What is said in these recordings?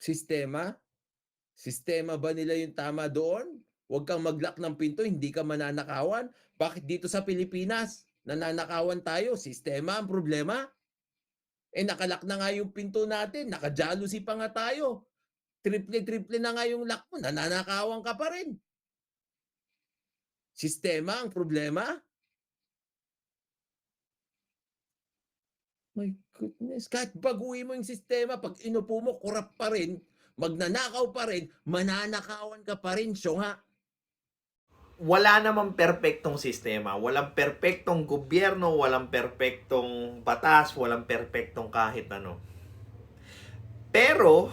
Sistema? Sistema ba nila yung tama doon? Huwag kang mag-lock ng pinto, hindi ka mananakawan. Bakit dito sa Pilipinas, nananakawan tayo, sistema ang problema? Naka-lock na nga yung pinto natin, naka-jealousy pa nga tayo. Triple-triple na nga yung lock mo, nananakawan ka pa rin. Sistema ang problema? My goodness, kahit baguhin mo yung sistema, 'pag inupo mo korap pa rin, magnanakaw pa rin, mananakawan ka pa rin, syonga. Wala namang perpektong sistema, walang perpektong gobyerno, walang perpektong batas, walang perpektong kahit ano. Pero,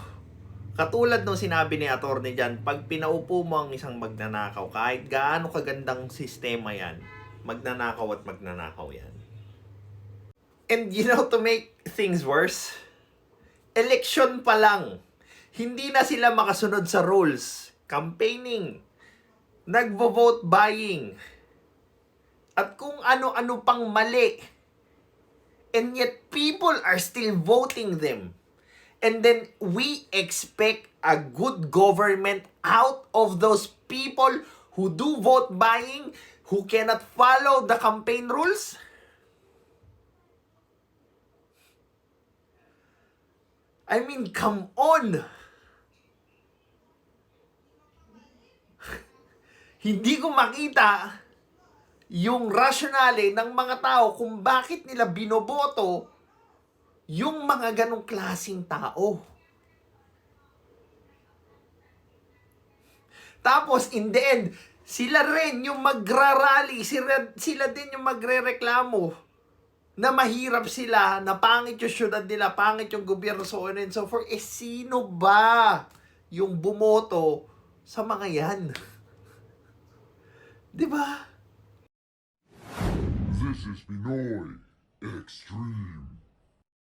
katulad nung sinabi ni Atty. Jan, pag pinaupo mo ang isang magnanakaw, kahit gaano kagandang sistema yan, magnanakaw at magnanakaw yan. And to make things worse, election pa lang, hindi na sila makasunod sa rules. Campaigning, nagvo-vote buying, at kung ano-ano pang mali. And yet, people are still voting them. And then, we expect a good government out of those people who do vote buying, who cannot follow the campaign rules? I mean, come on! Hindi ko makita yung rationale ng mga tao kung bakit nila binoboto yung mga ganong klaseng tao. Tapos, in the end, sila rin yung magrarally, sila din yung magrereklamo na mahirap sila, na pangit yung syudad nila, pangit yung gobyerno, so on and so forth. Sino ba yung bumoto sa mga yan? Diba? This is Pinoy Extreme.